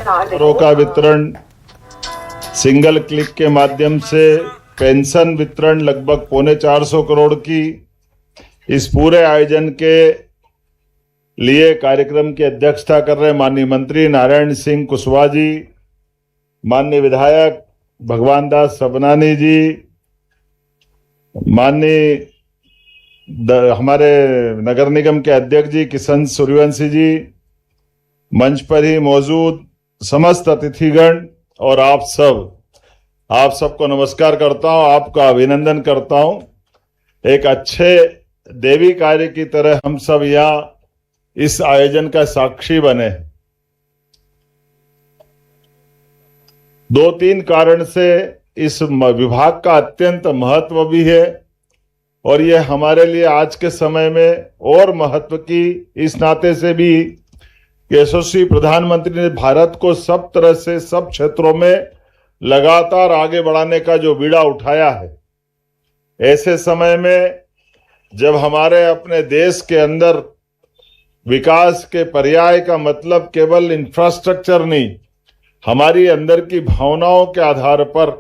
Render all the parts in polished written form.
घरों का वितरण, सिंगल क्लिक के माध्यम से पेंशन वितरण लगभग 450 करोड़ की, इस पूरे आयोजन के लिए कार्यक्रम की अध्यक्षता कर रहे माननीय मंत्री नारायण सिंह कुशवाहा जी, माननीय विधायक भगवान दास सबनानी जी, माननीय हमारे नगर निगम के अध्यक्ष जी किशन सूर्यवंशी जी, मंच पर ही मौजूद समस्त अतिथिगण और आप सबको नमस्कार करता हूं, आपका अभिनंदन करता हूं। एक अच्छे देवी कार्य की तरह हम सब यहाँ इस आयोजन का साक्षी बने। 2-3 कारण से इस विभाग का अत्यंत महत्व भी है और ये हमारे लिए आज के समय में और महत्व की इस नाते से भी यशस्वी प्रधानमंत्री ने भारत को सब तरह से सब क्षेत्रों में लगातार आगे बढ़ाने का जो बीड़ा उठाया है, ऐसे समय में जब हमारे अपने देश के अंदर विकास के पर्याय का मतलब केवल इंफ्रास्ट्रक्चर नहीं, हमारी अंदर की भावनाओं के आधार पर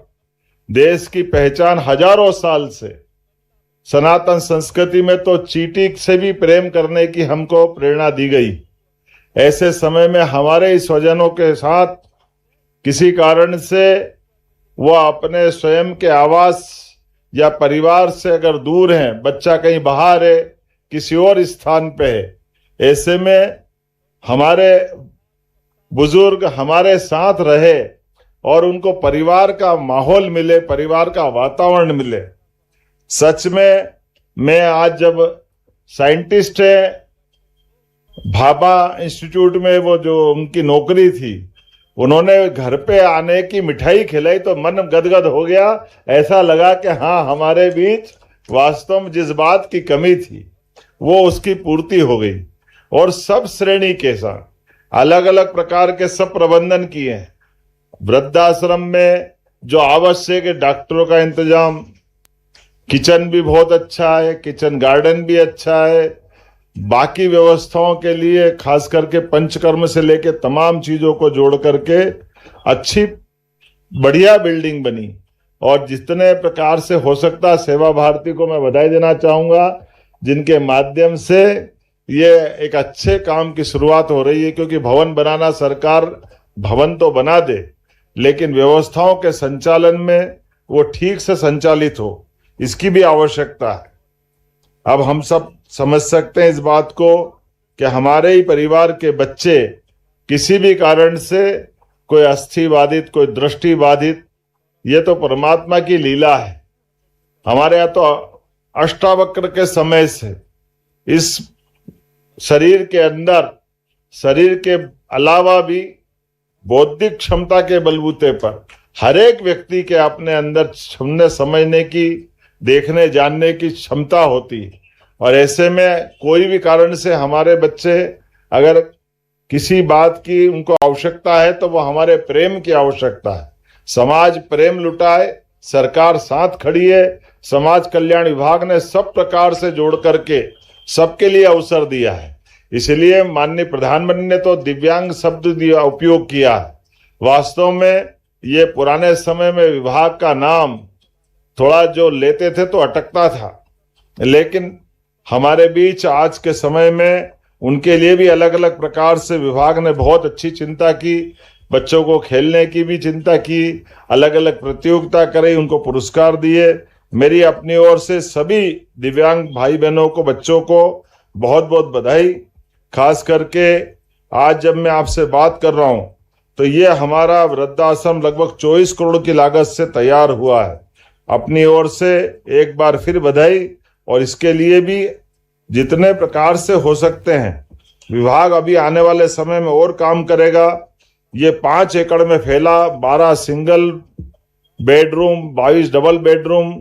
देश की पहचान हजारों साल से सनातन संस्कृति में तो चींटी से भी प्रेम करने की हमको प्रेरणा दी गई। ऐसे समय में हमारे स्वजनों के साथ किसी कारण से वह अपने स्वयं के आवास या परिवार से अगर दूर हैं, बच्चा कहीं बाहर है, किसी और स्थान पे है, ऐसे में हमारे बुजुर्ग हमारे साथ रहे और उनको परिवार का माहौल मिले, परिवार का वातावरण मिले। सच में मैं आज जब साइंटिस्ट है भाभा इंस्टीट्यूट में वो जो उनकी नौकरी थी, उन्होंने घर पे आने की मिठाई खिलाई तो मन गदगद हो गया। ऐसा लगा कि हाँ, हमारे बीच वास्तव में जिस बात की कमी थी वो उसकी पूर्ति हो गई। और सब श्रेणी के साथ अलग अलग प्रकार के सब प्रबंधन किए हैं। वृद्धाश्रम में जो आवश्यक है, डॉक्टरों का इंतजाम, किचन भी बहुत अच्छा है, किचन गार्डन भी अच्छा है, बाकी व्यवस्थाओं के लिए खास करके पंचकर्म से लेके तमाम चीजों को जोड़ करके अच्छी बढ़िया बिल्डिंग बनी। और जितने प्रकार से हो सकता, सेवा भारती को मैं बधाई देना चाहूंगा, जिनके माध्यम से ये एक अच्छे काम की शुरुआत हो रही है। क्योंकि भवन बनाना, सरकार भवन तो बना दे, लेकिन व्यवस्थाओं के संचालन में वो ठीक से संचालित हो, इसकी भी आवश्यकता है। अब हम सब समझ सकते हैं इस बात को कि हमारे ही परिवार के बच्चे किसी भी कारण से कोई अस्थि बाधित, कोई दृष्टि बाधित, ये तो परमात्मा की लीला है। हमारे यहाँ तो अष्टावक्र के समय से इस शरीर के अंदर, शरीर के अलावा भी बौद्धिक क्षमता के बलबूते पर हर एक व्यक्ति के अपने अंदर समझने की, देखने जानने की क्षमता होती है। और ऐसे में कोई भी कारण से हमारे बच्चे अगर किसी बात की उनको आवश्यकता है तो वो हमारे प्रेम की आवश्यकता है। समाज प्रेम लुटाए, सरकार साथ खड़ी है। समाज कल्याण विभाग ने सब प्रकार से जोड़ करके सबके लिए अवसर दिया है। इसलिए माननीय प्रधानमंत्री ने तो दिव्यांग शब्द उपयोग किया है। वास्तव में ये पुराने समय में विभाग का नाम थोड़ा जो लेते थे तो अटकता था, लेकिन हमारे बीच आज के समय में उनके लिए भी अलग अलग प्रकार से विभाग ने बहुत अच्छी चिंता की। बच्चों को खेलने की भी चिंता की, अलग अलग प्रतियोगिता करे, उनको पुरस्कार दिए। मेरी अपनी ओर से सभी दिव्यांग भाई बहनों को, बच्चों को बहुत बहुत बधाई। खास करके आज जब मैं आपसे बात कर रहा हूं तो ये हमारा वृद्धाश्रम लगभग 24 करोड़ की लागत से तैयार हुआ है। अपनी ओर से एक बार फिर बधाई। और इसके लिए भी जितने प्रकार से हो सकते हैं विभाग अभी आने वाले समय में और काम करेगा। ये 5 एकड़ में फैला 12 सिंगल बेडरूम, 22 डबल बेडरूम,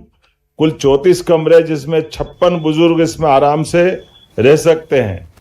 कुल 34 कमरे, जिसमें 56 बुजुर्ग इसमें आराम से रह सकते हैं।